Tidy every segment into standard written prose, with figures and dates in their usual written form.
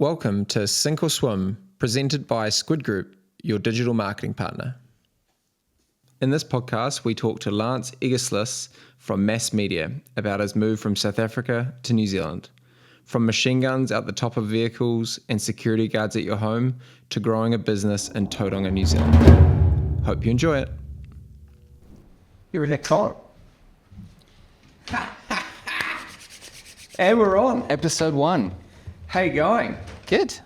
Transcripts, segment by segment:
Welcome to Sink or Swim, presented by Squid Group, your digital marketing partner. In this podcast, we talk to Lance Eggersglusz from Mass Media about his move from South Africa to New Zealand. From machine guns out the top of vehicles and security guards at your home to growing a business in Tauranga, New Zealand. Hope you enjoy it. You're an excellent. And we're on. Episode 1. How you going? Good.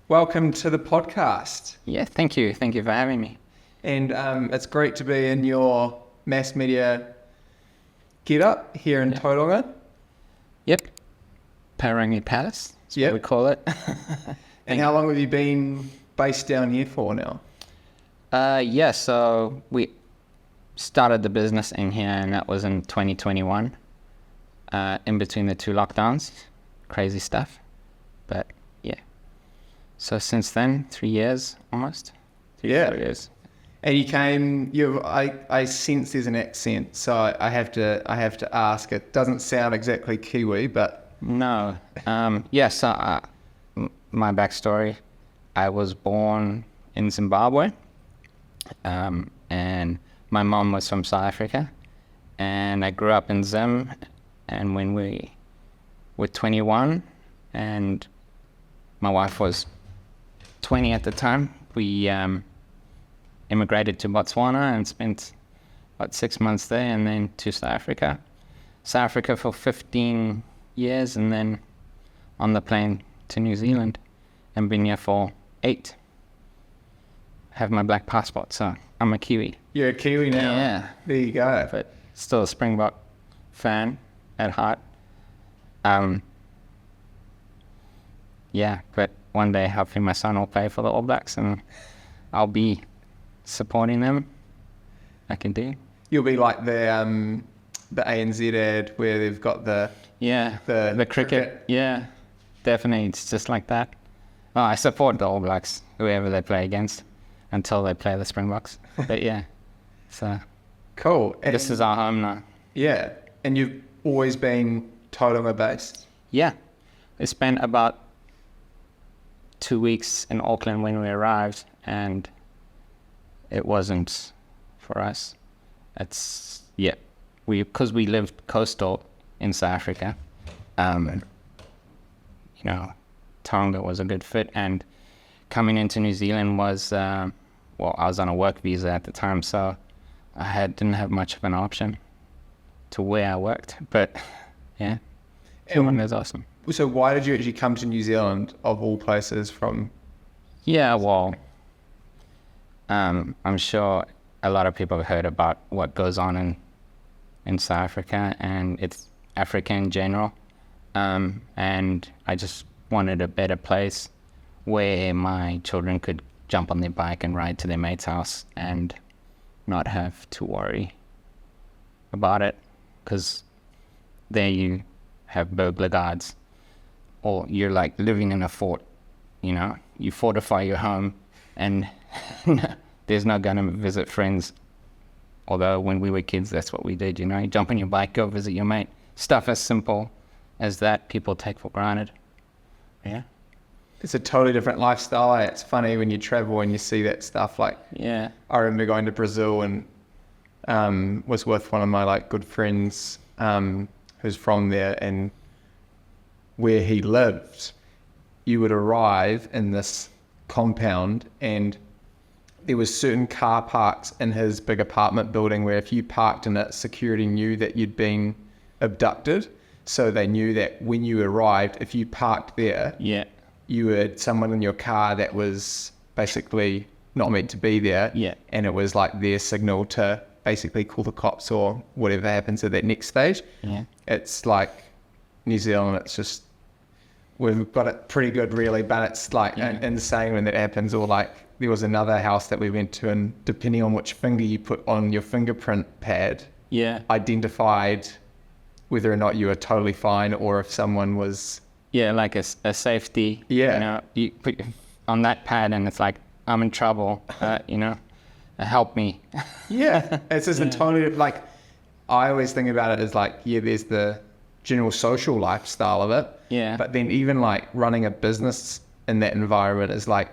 Welcome to the podcast. Yeah, thank you. Thank you for having me. And it's great to be in your mass media get-up here in Tauranga. Yep. Tauranga Palace, that's Yep. what we call it. And how long have you been based down here for now? So we started the business in here, and that was in 2021, in between the two lockdowns. Crazy stuff. But yeah. So since then, 3 years almost. 3 years. And you came. I sense there's an accent, so I have to ask. It doesn't sound exactly Kiwi, but No. My backstory, I was born in Zimbabwe, and my mom was from South Africa, and I grew up in Zim, and when we were 21, and my wife was 20 at the time, we immigrated to Botswana and spent about 6 months there, and then to South Africa. South Africa for 15 years, and then on the plane to New Zealand, and been here for 8. Have my black passport, so I'm a Kiwi. you're a Kiwi now. Yeah. There you go. But still a Springbok fan at heart. But one day hopefully my son will play for the All Blacks and I'll be supporting them. I can do. You'll be like the ANZ ad where they've got the cricket. Yeah, definitely. It's just like that. Oh, I support the All Blacks, whoever they play against, until they play the Springboks. But yeah, so cool. And this is our home now. Yeah, and you've always been Tauranga based. Yeah, we spent about 2 weeks in Auckland when we arrived, and it wasn't for us. Because we lived coastal in South Africa, Tauranga was a good fit, and coming into New Zealand was, I was on a work visa at the time, so I didn't have much of an option to where I worked, but yeah, it was awesome. So why did you actually come to New Zealand, of all places, from? Yeah, I'm sure a lot of people have heard about what goes on in South Africa, and it's Africa in general. And I just wanted a better place where my children could jump on their bike and ride to their mate's house and not have to worry about it, because there you have burglar guards, or you're like living in a fort, you fortify your home and there's no going to visit friends. Although when we were kids, that's what we did, you jump on your bike, go visit your mate. Stuff as simple as that, people take for granted. Yeah. It's a totally different lifestyle. It's funny when you travel and you see that stuff. Like, yeah, I remember going to Brazil and was with one of my good friends who's from there, and where he lived, you would arrive in this compound and there was certain car parks in his big apartment building where if you parked in it, security knew that you'd been abducted. So they knew that when you arrived, if you parked there, you had someone in your car that was basically not meant to be there. Yeah. And it was like their signal to basically call the cops or whatever happens at that next stage. Yeah. It's like New Zealand, it's just, we've got it pretty good really, but it's insane when that happens. Or there was another house that we went to, and depending on which finger you put on your fingerprint pad, identified whether or not you were totally fine or if someone was... Yeah, like a safety. Yeah. You put on that pad and it's like, I'm in trouble, help me. Yeah, it's just a totally, I always think about it as there's the general social lifestyle of it. Yeah. But then even running a business in that environment is like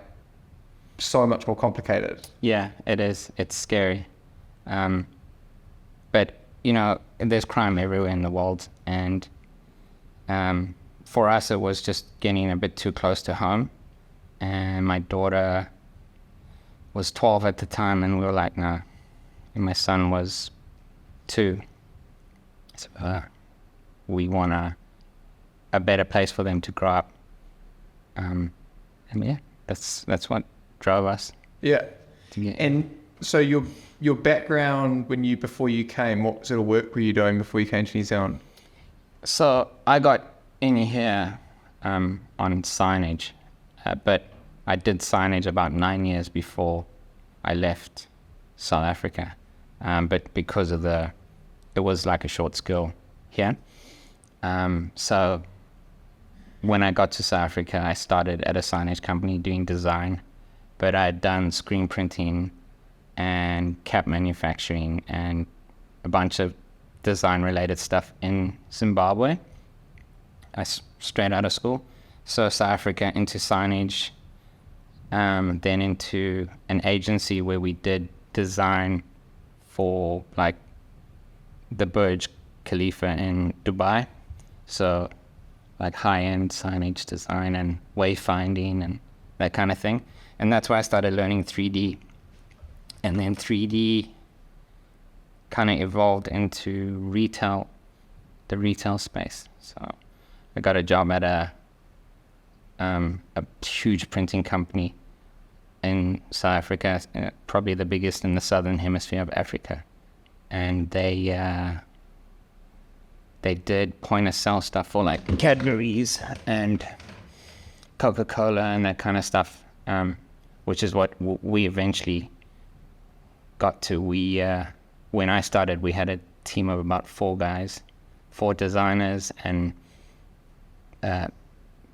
so much more complicated. Yeah, it is. It's scary. But, you know, there's crime everywhere in the world. And for us, it was just getting a bit too close to home. And my daughter was 12 at the time, and we were like, no. And my son was 2. So we want a better place for them to grow up. And yeah, that's what drove us. Yeah. And so your background before you came, what sort of work were you doing before you came to New Zealand? So I got in here on signage, but I did signage about 9 years before I left South Africa. But because of it was like a short skill here. So when I got to South Africa, I started at a signage company doing design, but I had done screen printing and cap manufacturing and a bunch of design related stuff in Zimbabwe. Straight out of school. So South Africa into signage, then into an agency where we did design for like the Burj Khalifa in Dubai. So like high-end signage design and wayfinding and that kind of thing. And that's why I started learning 3D. And then 3D kind of evolved into the retail space. So I got a job at a huge printing company in South Africa, probably the biggest in the southern hemisphere of Africa. And they did point of sale stuff for like Cadbury's and Coca-Cola and that kind of stuff, which is what we eventually got to. When I started, we had a team of about 4 guys, 4 designers, and a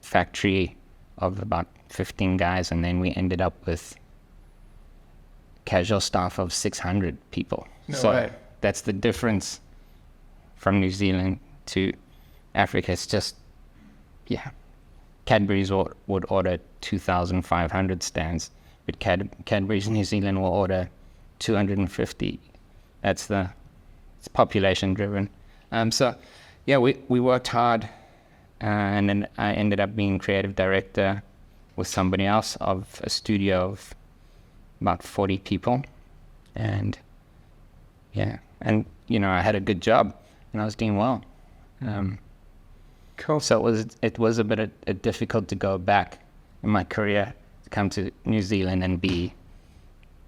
factory of about 15 guys, and then we ended up with casual staff of 600 people. No way. That's the difference from New Zealand to Africa. It's just, yeah. Cadbury's would order 2,500 stands, but Cadbury's New Zealand will order 250. It's population driven. So yeah, we worked hard, and then I ended up being creative director with somebody else of a studio of about 40 people. And yeah, and you know, I had a good job and I was doing well. Cool. So it was a bit difficult to go back in my career, to come to New Zealand and be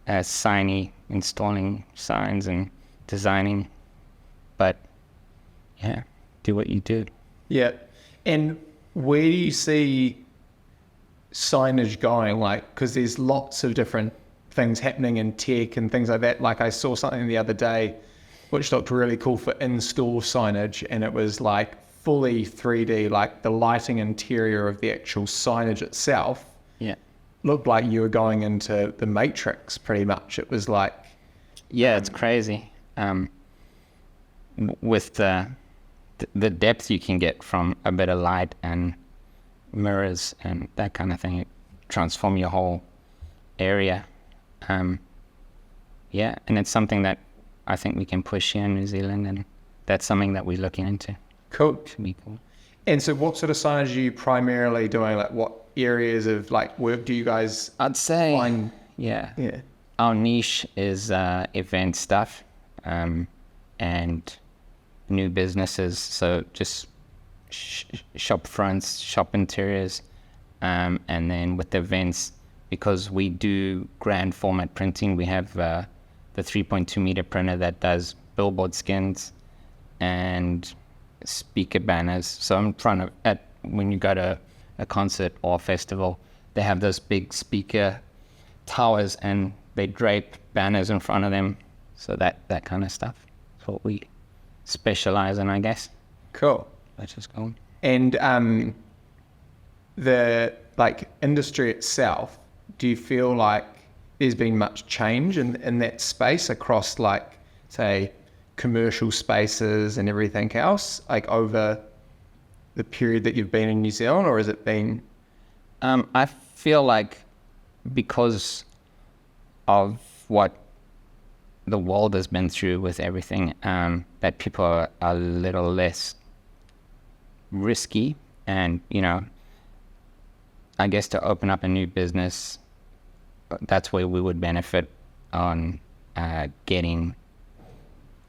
a signee, installing signs and designing, but yeah, do what you do. Yeah. And where do you see signage going? Like, because there's lots of different things happening in tech and things like that. Like I saw something the other day which looked really cool for in-store signage, and it was like fully 3D, like the lighting interior of the actual signage itself. Yeah. Looked like you were going into the Matrix pretty much. It was like... Yeah, it's crazy. With the depth you can get from a bit of light and mirrors and that kind of thing, it transform your whole area. Yeah, and it's something that I think we can push here in New Zealand, and that's something that we're looking into. Cool. Should be cool. And so what sort of signage are you primarily doing? Like what areas of like work do you guys I'd say find? Yeah. Yeah. Our niche is event stuff, and new businesses. So just shop fronts, shop interiors, and then with the events, because we do grand format printing, we have the 3.2 meter printer that does billboard skins and speaker banners. So in front of when you go to a concert or a festival, they have those big speaker towers and they drape banners in front of them. So that kind of stuff. That's what we specialise in, I guess. Cool. That's just cool. And the like industry itself, do you feel like there's been much change in that space across like, say, commercial spaces and everything else, like over the period that you've been in New Zealand, or has it been I feel like because of what the world has been through with everything, that people are a little less risky, and I guess to open up a new business, that's where we would benefit on getting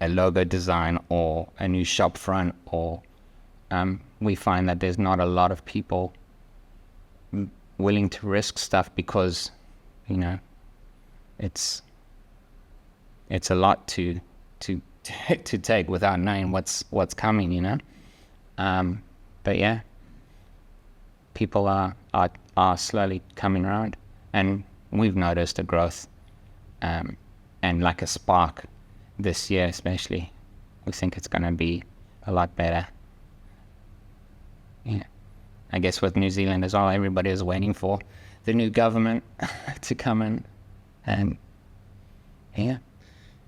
a logo design or a new shop front, or we find that there's not a lot of people willing to risk stuff because it's a lot to take without knowing what's coming, but yeah, people are slowly coming around, and we've noticed a growth and like a spark this year especially. We think it's going to be a lot better. Yeah, I guess with New Zealand as well, everybody is waiting for the new government to come in, and yeah.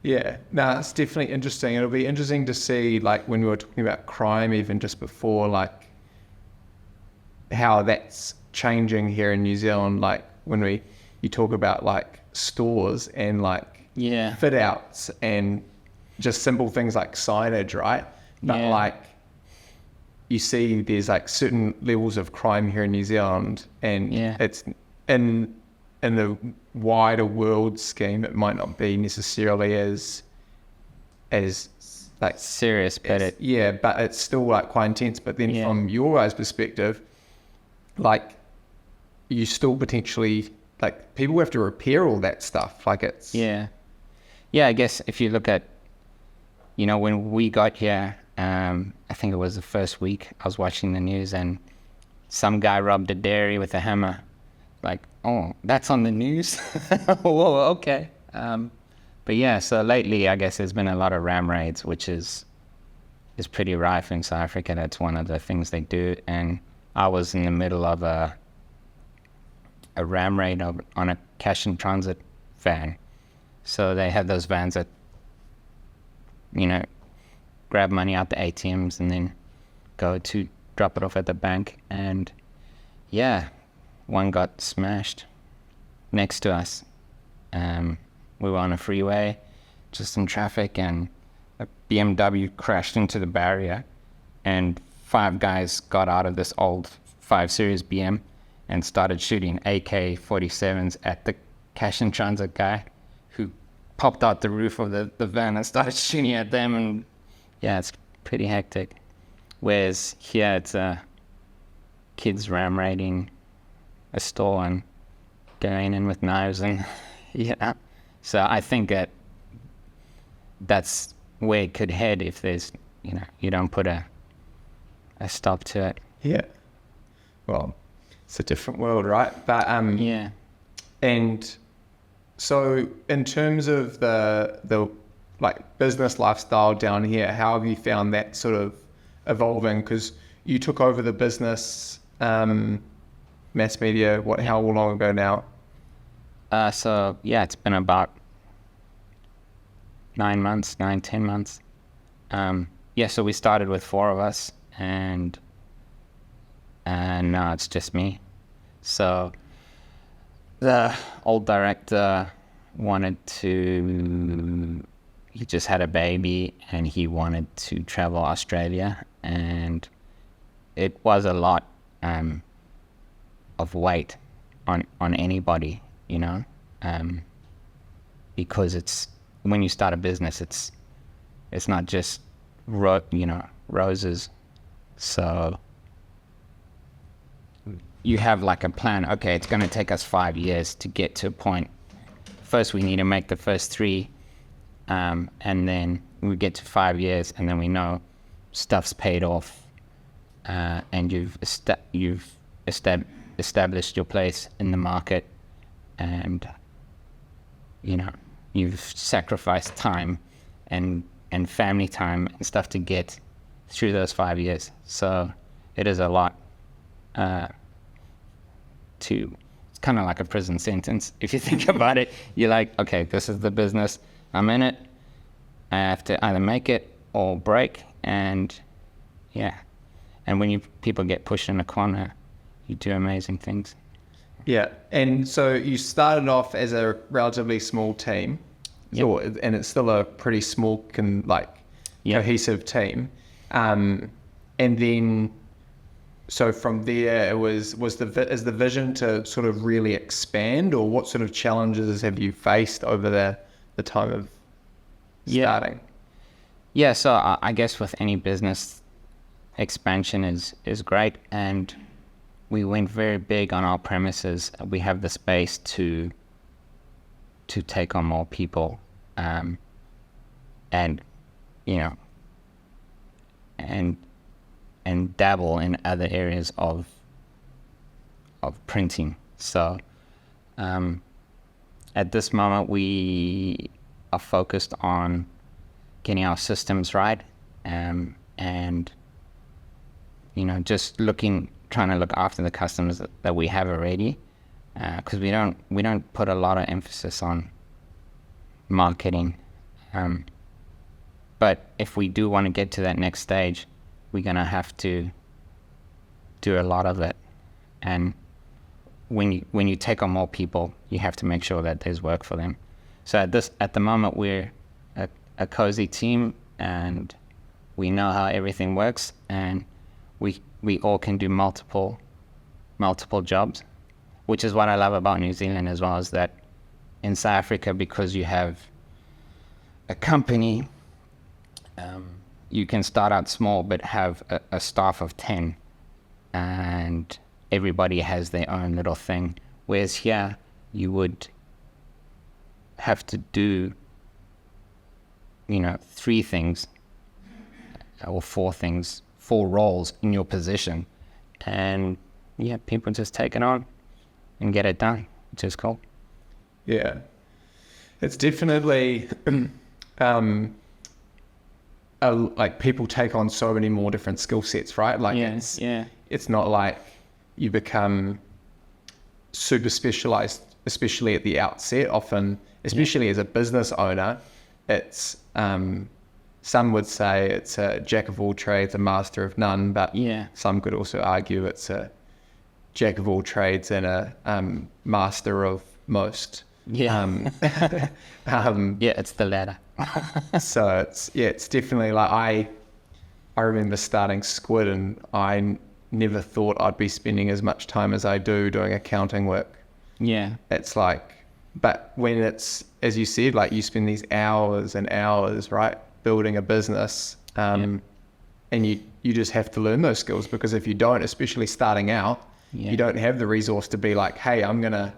Yeah, no, it's definitely interesting. It'll be interesting to see, like, when we were talking about crime even just before, like, how that's changing here in New Zealand. Like, when you talk about, like, stores and, like, fit outs and just simple things like signage, right? But, like, you see there's, like, certain levels of crime here in New Zealand, and it's in the wider world scheme, it might not be necessarily as like serious, but but it's still like quite intense. But then from your guys' perspective, like, you still potentially, like, people have to repair all that stuff. Like, it's I guess if you look at when we got here, I think it was the first week, I was watching the news and some guy robbed a dairy with a hammer. Like, oh, that's on the news? Whoa, okay. But yeah, so lately I guess there's been a lot of ram raids, which is pretty rife in South Africa. That's one of the things they do. And I was in the middle of a ram raid on a cash and transit van. So they have those vans that, grab money out the ATMs and then go to drop it off at the bank. And yeah, one got smashed next to us. We were on a freeway, just in traffic, and a BMW crashed into the barrier, and 5 guys got out of this old 5 Series BM and started shooting AK-47s at the cash and transit guy, who popped out the roof of the van and started shooting at them. And yeah, it's pretty hectic. Whereas here it's kids ram raiding a store and going in with knives, and so I think that's where it could head if there's you don't put a stop to it. Yeah, well, it's a different world, right? But and so in terms of the like business lifestyle down here, how have you found that sort of evolving? Because you took over the business, mass media, how long ago now? So yeah, it's been about 10 months. So we started with 4 of us, and now it's just me. So the old director he just had a baby and he wanted to travel Australia, and it was a lot of weight on anybody, because it's, when you start a business, it's not just roses. So you have like a plan. Okay, it's going to take us 5 years to get to a point. First, we need to make the first 3, and then we get to 5 years, and then we know stuff's paid off, and you've established your place in the market, and you've sacrificed time and family time and stuff to get through those 5 years. So it is a lot. It's kind of like a prison sentence if you think about it. You're like, okay, this is the business, I'm in it, I have to either make it or break. And when people get pushed in a corner, you do amazing things. Yeah. And so you started off as a relatively small team. Yep. So, and it's still a pretty small, Yep. cohesive team. And then, so from there, is the vision to sort of really expand, or what sort of challenges have you faced over the time of starting? Yeah, so I guess with any business, expansion is great, and we went very big on our premises. We have the space to take on more people, and you know, and dabble in other areas of printing. So at this moment, we are focused on getting our systems right, and just trying to look after the customers that we have already, because we don't put a lot of emphasis on marketing, but if we do want to get to that next stage, we're gonna have to do a lot of it. And when you take on more people, you have to make sure that there's work for them. So at the moment, we're a cozy team, and we know how everything works, and we all can do multiple jobs, which is what I love about New Zealand as well, is that in South Africa, because you have a company, you can start out small but have a staff of 10, and everybody has their own little thing, whereas here you would have to do 3 things or 4 things, 4 roles in your position, and people just take it on and get it done, which is cool. Yeah, it's definitely like people take on so many more different skill sets, right? Like it's not like you become super specialized, especially at the outset. Often, especially as a business owner, it's some would say it's a jack of all trades, a master of none, but some could also argue it's a jack of all trades and a master of most. It's the latter. So it's definitely like I remember starting Squid, and I never thought I'd be spending as much time as I do doing accounting work. Yeah. It's like, but when it's, as you said, like you spend these hours and hours, right, building a business, and you just have to learn those skills, because if you don't, especially starting out, you don't have the resource to be like, hey, I'm going to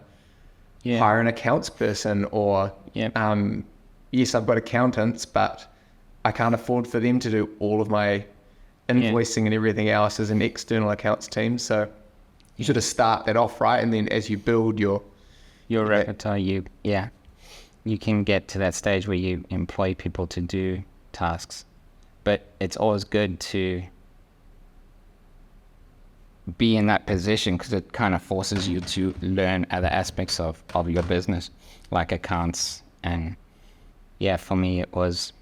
hire an accounts person, or yes, I've got accountants, but I can't afford for them to do all of my invoicing and everything else as an external accounts team. So you sort of start that off, right? And then as you build your repertoire, you can get to that stage where you employ people to do tasks. But it's always good to be in that position, because it kind of forces you to learn other aspects of your business, like accounts. And for me, it was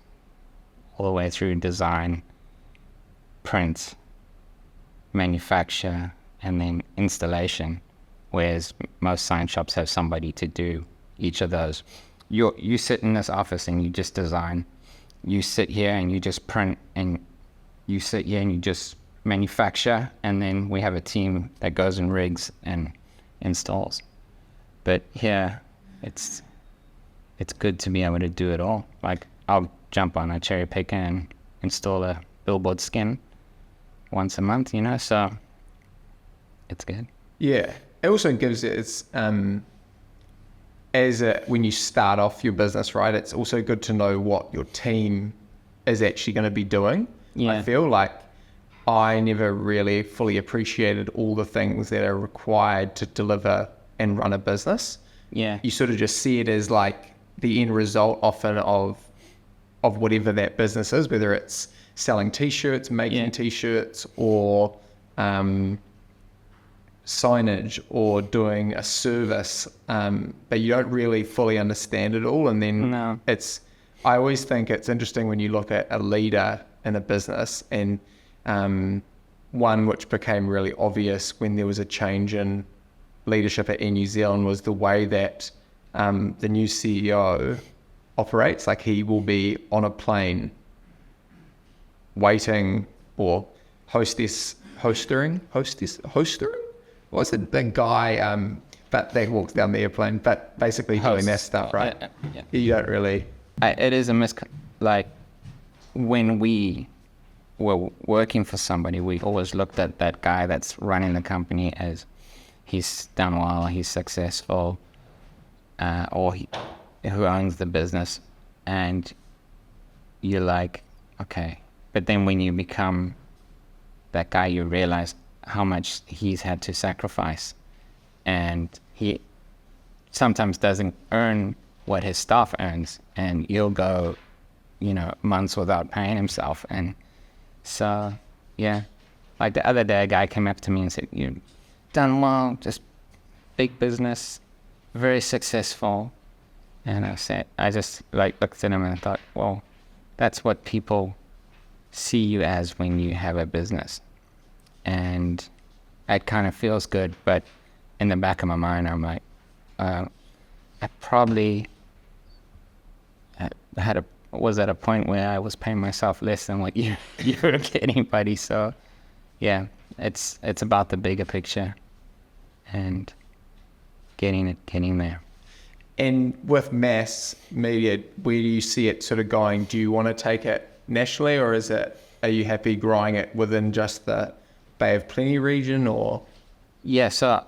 all the way through design, print, manufacture, and then installation, whereas most sign shops have somebody to do each of those. You sit in this office and you just design. You sit here and you just print, and you sit here and you just manufacture, and then we have a team that goes and rigs and installs. But here, it's good to be able to do it all. Like, I'll jump on a cherry picker and install a billboard skin once a month, so it's good. Yeah. It also gives when you start off your business, right, it's also good to know what your team is actually going to be doing. I feel like I never really fully appreciated all the things that are required to deliver and run a business. You sort of just see it as like the end result often of whatever that business is, whether it's selling t-shirts, making t-shirts, or signage, or doing a service, but you don't really fully understand it all. And then I always think it's interesting when you look at a leader in a business, and one which became really obvious when there was a change in leadership at Air New Zealand was the way that the new CEO operates. Like, he will be on a plane waiting, or hostering? What's it? The guy but that walks down the airplane, but basically doing that stuff, right? Yeah. You don't really... It is a like, when we were working for somebody, we always looked at that guy that's running the company as he's done well, he's successful, or who owns the business, and you're like, okay. But then when you become that guy, you realize how much he's had to sacrifice, and he sometimes doesn't earn what his staff earns, and he'll go, months without paying himself. And so, yeah, like the other day, a guy came up to me and said, "You've done well, just big business, very successful." And I just like looked at him and I thought, well, that's what people see you as when you have a business. And it kind of feels good, but in the back of my mind, I'm like, I probably was at a point where I was paying myself less than what you're getting, buddy. So yeah, it's about the bigger picture and getting there. And with mass media, where do you see it sort of going? Do you want to take it nationally, or are you happy growing it within just the Bay of Plenty region, or? Yeah, so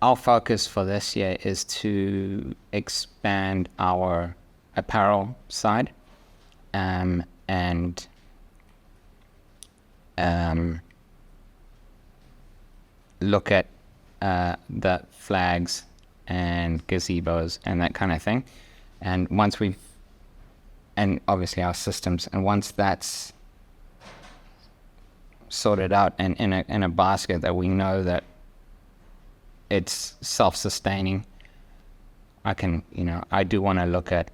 our focus for this year is to expand our apparel side, and look at the flags and gazebos and that kind of thing. And and obviously our systems, and once that's sorted out and in a basket that we know that it's self-sustaining, I do want to look at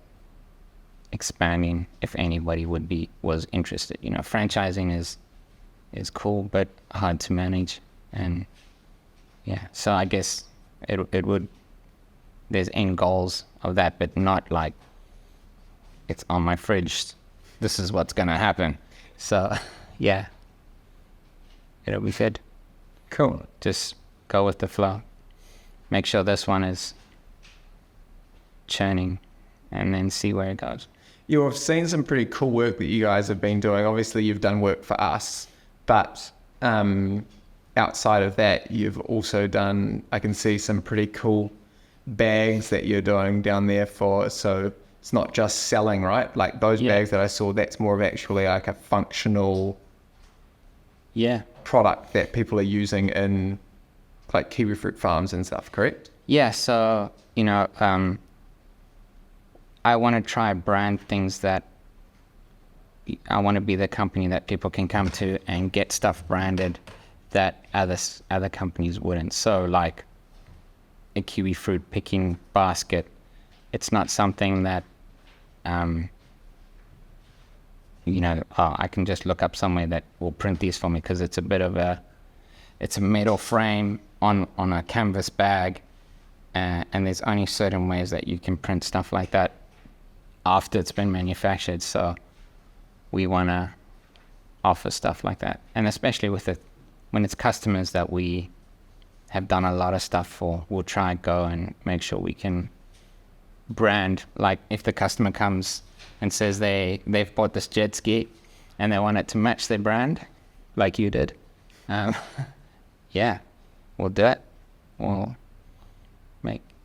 expanding if anybody was interested. Franchising is cool but hard to manage, and yeah, so I guess it would, there's end goals of that, but not like it's on my fridge, this is what's gonna happen. So yeah, it'll be good. Cool. Just go with the flow. Make sure this one is churning, and then see where it goes. I've seen some pretty cool work that you guys have been doing. Obviously, you've done work for us, but outside of that, you've also done, I can see some pretty cool bags that you're doing down there so it's not just selling, right? Like those bags that I saw, that's more of actually like a functional product that people are using in like kiwi fruit farms and stuff, correct? Yeah, so, I want to try brand things that I want to be the company that people can come to and get stuff branded that other companies wouldn't. So like a kiwi fruit picking basket, it's not something that I can just look up somewhere that will print these for me, because it's a metal frame on a canvas bag, and there's only certain ways that you can print stuff like that after it's been manufactured. So we want to offer stuff like that, and especially when it's customers that we have done a lot of stuff for, we'll try and go and make sure we can brand. Like if the customer comes and says they've bought this jet ski and they want it to match their brand, like you did, yeah, we'll do it.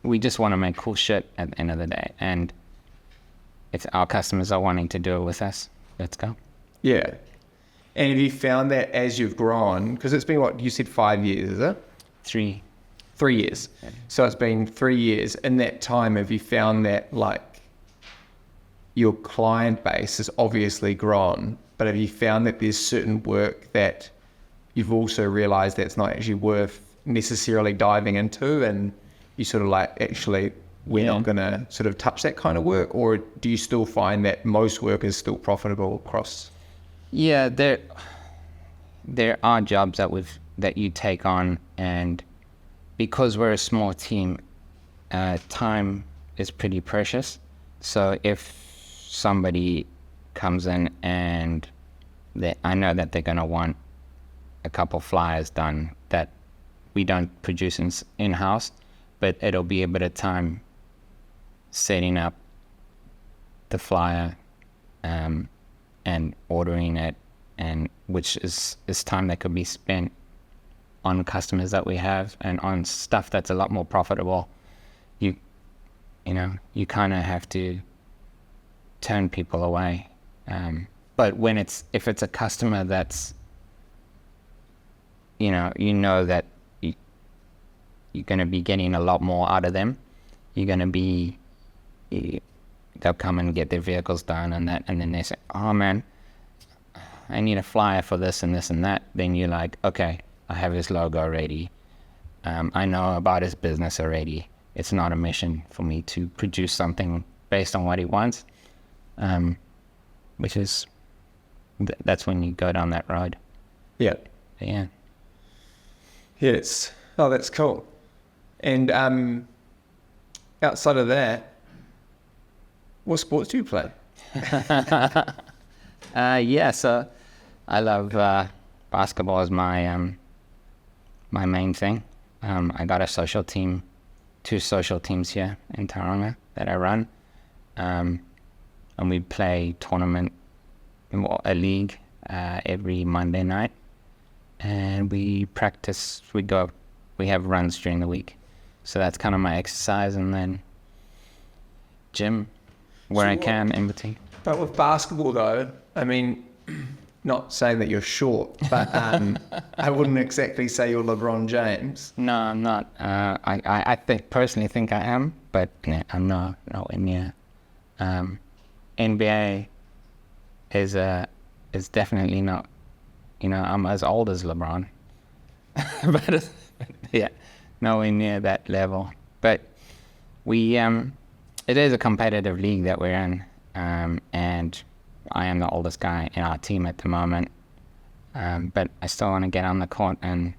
We just want to make cool shit at the end of the day, and if our customers are wanting to do it with us, let's go. Yeah. And have you found that as you've grown, because it's been, what, you said 5 years, is it? 3. 3 years. Yeah. So it's been 3 years. In that time, have you found that like your client base has obviously grown, but have you found that there's certain work that you've also realized that's not actually worth necessarily diving into, and you sort of like, actually, we're not going to sort of touch that kind of work? Or do you still find that most work is still profitable across? Yeah, there are jobs that you take on, and because we're a small team, time is pretty precious. So if somebody comes in and I know that they're going to want a couple flyers done that we don't produce in-house, but it'll be a bit of time setting up the flyer and ordering it, and which is time that could be spent on customers that we have and on stuff that's a lot more profitable. You kind of have to turn people away. But if it's a customer that's, you know that you're going to be getting a lot more out of them. They'll come and get their vehicles done and then they say, oh man, I need a flyer for this and this and that. Then you're like, okay, I have his logo already. I know about his business already. It's not a mission for me to produce something based on what he wants, which is, that's when you go down that road. Yeah. Yeah. Yes. Oh, that's cool. And outside of that, what sports do you play? So I love basketball is my my main thing. I got two social teams here in Tauranga that I run, and we play a league every Monday night, and we practice. We have runs during the week, so that's kind of my exercise, and then gym where I can in between. But with basketball though, I mean, not saying that you're short, but I wouldn't exactly say you're LeBron James. No, I'm not. I personally think I am, but I'm not nowhere near. NBA is definitely not. I'm as old as LeBron, but yeah, nowhere near that level. But it is a competitive league that we're in, and I am the oldest guy in our team at the moment. But I still want to get on the court and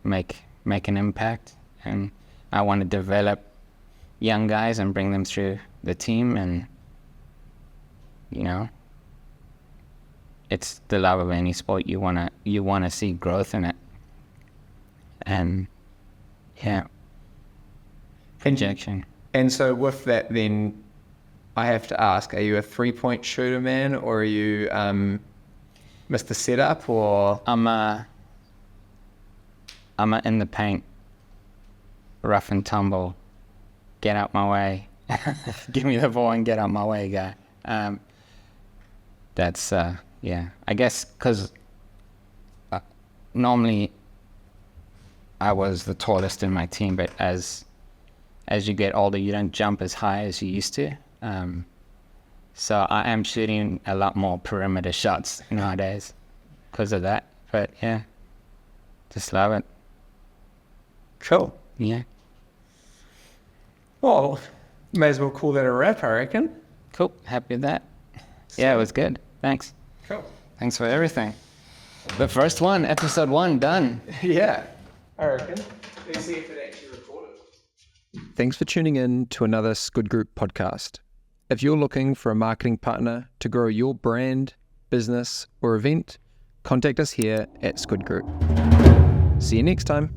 make an impact, and I want to develop young guys and bring them through the team, and it's the love of any sport. You wanna see growth in it, and yeah, projection. And so with that, then I have to ask: are you a 3-point shooter, man, or are you Mr. Setup, or? I'm a in the paint, rough and tumble, get out my way, give me the ball and get out my way guy. That's I guess because normally I was the tallest in my team, but as you get older, you don't jump as high as you used to. So I am shooting a lot more perimeter shots nowadays because of that. But yeah, just love it. Cool. Yeah. Well, may as well call that a wrap, I reckon. Cool. Happy with that. Yeah, it was good. Thanks. Cool. Thanks for everything. The first one, episode 1, done. Yeah, I reckon. Let's see if it actually recorded. Thanks for tuning in to another Squid Group podcast. If you're looking for a marketing partner to grow your brand, business, or event, contact us here at Squid Group. See you next time.